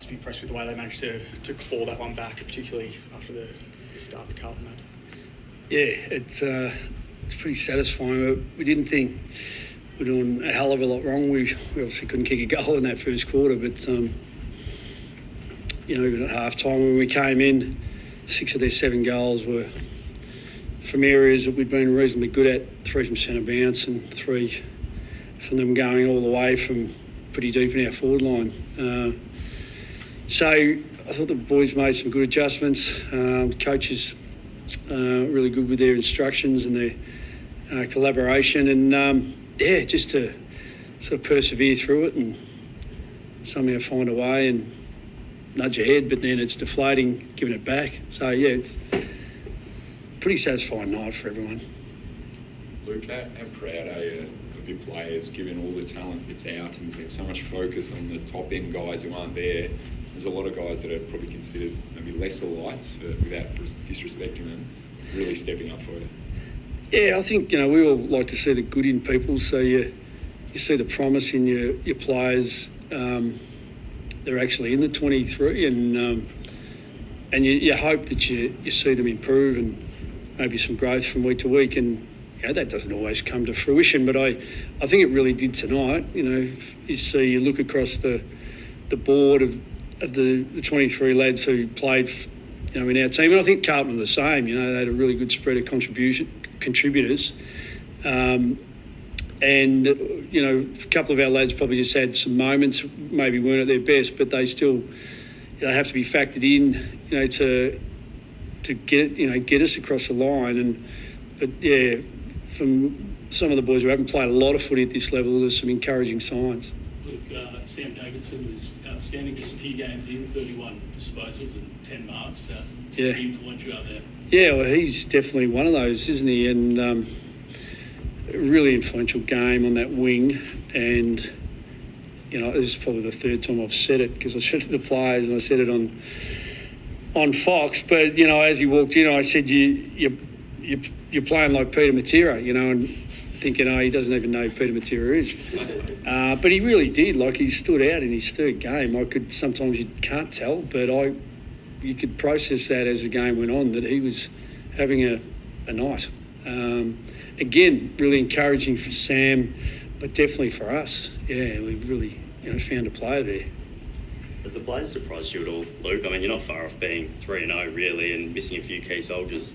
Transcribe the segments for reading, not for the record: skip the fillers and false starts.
be impressed with the way they managed to claw that one back, particularly after the start the Carlton made. Yeah, it's pretty satisfying. We didn't think we were doing a hell of a lot wrong. We obviously couldn't kick a goal in that first quarter, but even at half time when we came in, 6 of their 7 goals were from areas that we'd been reasonably good at, 3 from centre bounce and 3 from them going all the way from pretty deep in our forward line. So I thought the boys made some good adjustments. Coaches really good with their instructions and their collaboration, and just to sort of persevere through it and somehow find a way and nudge ahead, but then it's deflating, giving it back. So it's pretty satisfying night for everyone. Luke, how proud are you of your players, given all the talent that's out and there's been so much focus on the top end guys who aren't there? There's a lot of guys that are probably considered maybe lesser lights without disrespecting them, really stepping up for you. Yeah, I think we all like to see the good in people, so you see the promise in your players. They're actually in the 23, and you hope that you see them improve and maybe some growth from week to week, and that doesn't always come to fruition, but I think it really did tonight. You look across the board of the 23 lads who played in our team, and I think Carlton were the same. They had a really good spread of contributors, and a couple of our lads probably just had some moments, maybe weren't at their best, but they still they have to be factored in, to get us across the line. But from some of the boys who haven't played a lot of footy at this level, there's some encouraging signs. Look, Sam Davidson was outstanding, just a few games in, 31 disposals and 10 marks. Yeah. He influenced you out there. Yeah, well, he's definitely one of those, isn't he? And a really influential game on that wing. And, this is probably the third time I've said it, because I said it to the players and I said it on Fox. But, as he walked in, I said, you're playing like Peter Matera, and thinking, he doesn't even know who Peter Matera is. But he really did. Like, he stood out in his third game. Sometimes you can't tell, but you could process that as the game went on, that he was having a night. Again, really encouraging for Sam, but definitely for us. Yeah, we really found a player there. Has the players surprised you at all, Luke? I mean, you're not far off being 3-0 really, and missing a few key soldiers.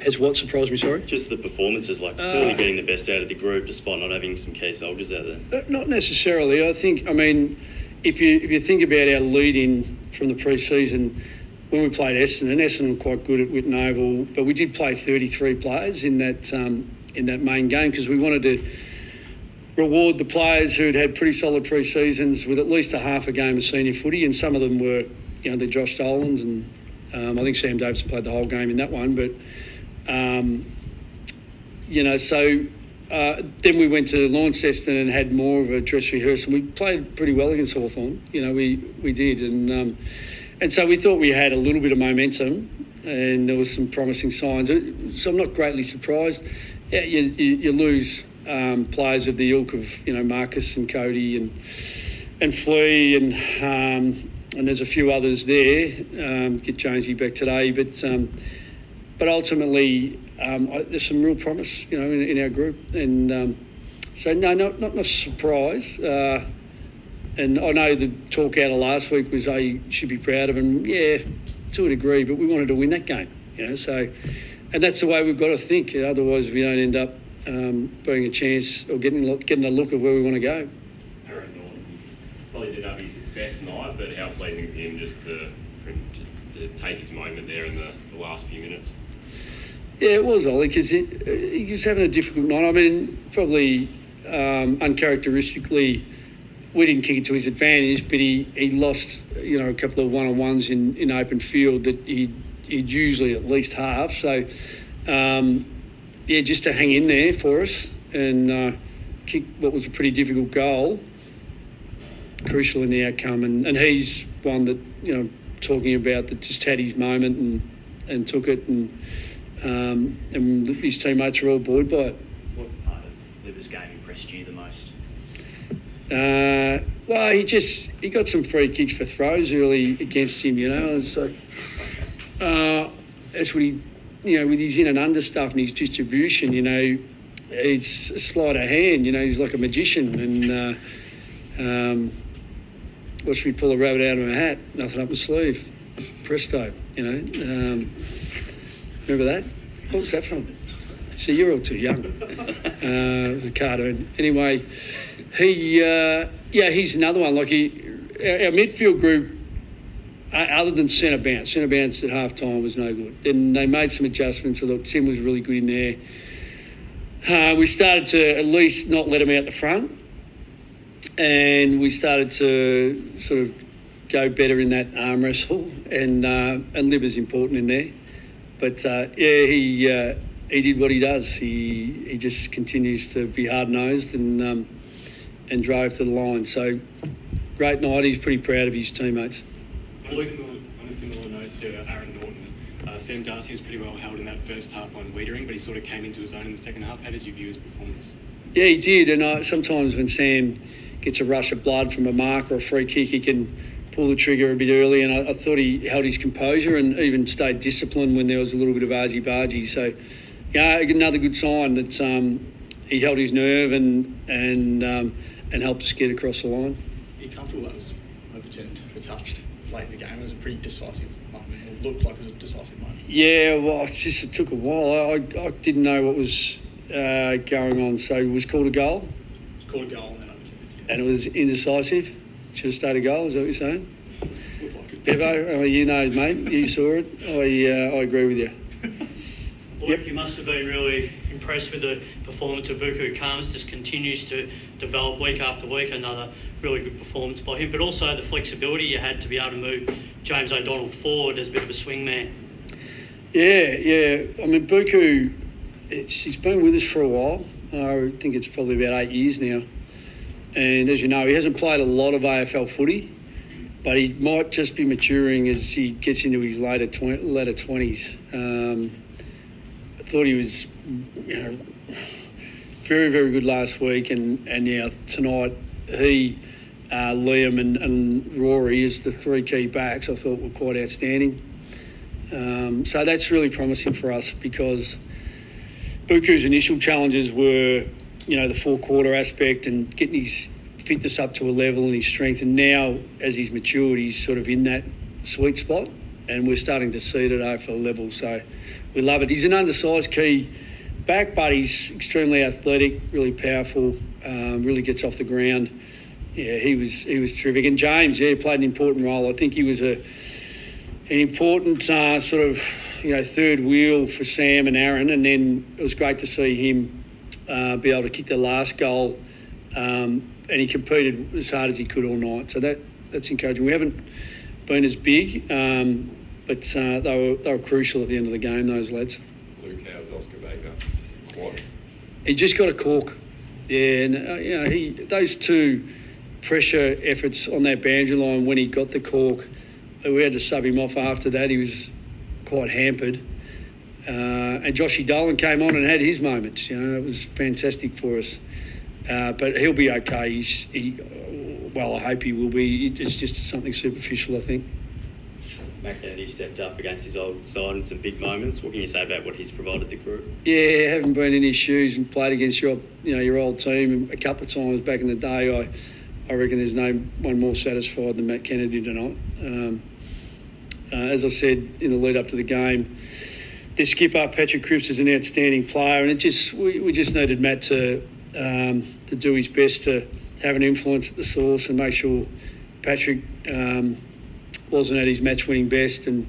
Has what surprised me, sorry? Just the performances, clearly getting the best out of the group despite not having some key soldiers out there. Not necessarily. I think, if you think about our lead-in from the pre-season, when we played Essendon were quite good at Whitten Oval, but we did play 33 players in that main game, because we wanted to reward the players who'd had pretty solid pre-seasons with at least a half a game of senior footy, and some of them were, the Josh Dolans, and I think Sam Davidson played the whole game in that one, but then we went to Launceston and had more of a dress rehearsal. We played pretty well against Hawthorn, we did, and so we thought we had a little bit of momentum, and there was some promising signs. So I'm not greatly surprised. Yeah, you lose players of the ilk of Marcus and Cody and Flea and there's a few others there. Get Jonesy back today, but ultimately there's some real promise, in our group, and so no, not a surprise. And I know the talk out of last week was, you should be proud of him. Yeah, to a degree, but we wanted to win that game, So, and that's the way we've got to think. Otherwise, we don't end up being a chance or getting a look at where we want to go. Aaron Norton probably didn't have his best night, but how pleasing for him just to take his moment there in the last few minutes. Yeah, it was, Ollie, because he was having a difficult night. Probably uncharacteristically, we didn't kick it to his advantage, but he lost, a couple of one-on-ones in open field that he'd usually at least half. So, just to hang in there for us and kick what was a pretty difficult goal, crucial in the outcome. And he's one that, talking about, that just had his moment and took it, and his teammates are all buoyed by it. What part of this game impressed you the most? Well, he got some free kicks for throws early against him, and so that's what he, with his in and under stuff and his distribution, it's a sleight of hand, he's like a magician. And watch me pull a rabbit out of my hat, nothing up my sleeve, presto, remember that? What was that from? See, you're all too young. It was a cartoon. Anyway, he's another one. Like our midfield group, other than centre bounce at half time was no good. Then they made some adjustments. I thought Tim was really good in there. We started to at least not let him out the front, and we started to sort of go better in that arm wrestle, and Libba's important in there. But he did what he does. He just continues to be hard-nosed and drove to the line. So great night. He's pretty proud of his teammates. On a similar note to Aaron Norton, Sam Darcy was pretty well held in that first half on Wiedering, but he sort of came into his own in the second half. How did you view his performance? Yeah, he did. And sometimes when Sam gets a rush of blood from a mark or a free kick, he can pull the trigger a bit early. And I thought he held his composure and even stayed disciplined when there was a little bit of argy-bargy. So, another good sign that he held his nerve and helped us get across the line. Are you comfortable that was overturned for touched late in the game? It was a pretty decisive moment. It looked like it was a decisive moment. Yeah, well, it took a while. I didn't know what was going on. So it was called a goal. It was called a goal and then overturned. And it was indecisive. Should have stayed a goal, is that what you're saying? Looked like it. Bevo, mate, you saw it. I agree with you. Luke, you must have been really impressed with the performance of Buku Kams. Just continues to develop week after week. Another really good performance by him, but also the flexibility you had to be able to move James O'Donnell forward as a bit of a swing man. Yeah. I mean, Buku, he's been with us for a while. I think it's probably about 8 years now. And as you know, he hasn't played a lot of AFL footy, but he might just be maturing as he gets into his later 20s. I thought he was very, very good last week, and tonight he, Liam and Rory as the three key backs I thought were quite outstanding. So that's really promising for us because Buku's initial challenges were, the four-quarter aspect and getting his fitness up to a level and his strength, and now as he's matured he's sort of in that sweet spot and we're starting to see it at AFL level, so we love it. He's an undersized key back, but he's extremely athletic, really powerful, really gets off the ground. Yeah, he was terrific. And James, played an important role. I think he was an important third wheel for Sam and Aaron, and then it was great to see him be able to kick the last goal, and he competed as hard as he could all night. So that's encouraging. We haven't been as big, but they were crucial at the end of the game, those lads. Luke, how's Oscar Baker? Quad. He just got a cork. Yeah, and those two pressure efforts on that boundary line when he got the cork, we had to sub him off after that. He was quite hampered. And Joshy Dolan came on and had his moments. It was fantastic for us. But he'll be okay. I hope he will be. It's just something superficial, I think. Matt Kennedy stepped up against his old side in some big moments. What can you say about what he's provided the group? Yeah, having been in his shoes and played against your old team a couple of times back in the day, I reckon there's no one more satisfied than Matt Kennedy tonight. As I said in the lead up to the game, their skipper Patrick Cripps is an outstanding player, and we just needed Matt to do his best to have an influence at the source and make sure Patrick wasn't at his match-winning best, and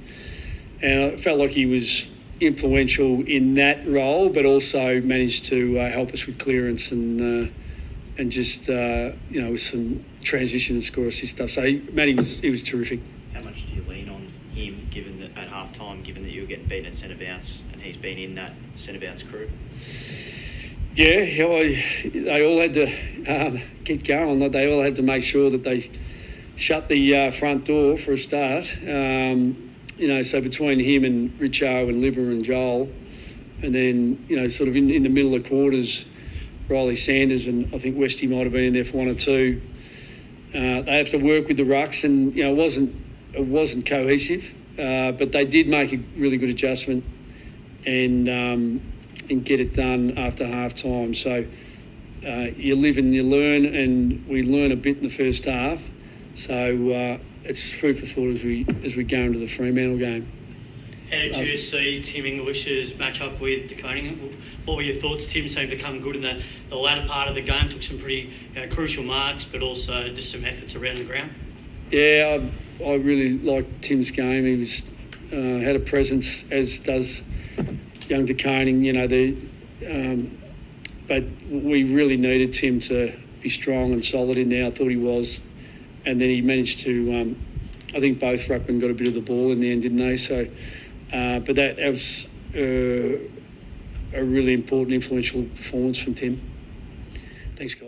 I felt like he was influential in that role, but also managed to help us with clearance and just with some transition and score assist stuff. So Matty was terrific. How much do you lean on him, given that at half time, given that you were getting beaten at centre bounce, and he's been in that centre bounce crew? Yeah, they all had to get going. They all had to make sure that they shut the front door for a start. So between him and Richo and Libba and Joel, and then, sort of in the middle of quarters, Riley Sanders, and I think Westy might have been in there for one or two. They have to work with the rucks, and it wasn't cohesive, but they did make a really good adjustment and get it done after half time. So you live and you learn, and we learn a bit in the first half. So it's food for thought as we go into the Fremantle game. How did you see Tim English's match up with De Koning? What were your thoughts? Tim seemed to come good in the latter part of the game, took some pretty crucial marks, but also just some efforts around the ground. Yeah, I really liked Tim's game. He was had a presence, as does young De Koning. But we really needed Tim to be strong and solid in there. I thought he was, and then he managed to. I think both ruckmen got a bit of the ball in the end, didn't they? So. But that was a really important, influential performance from Tim. Thanks, guys.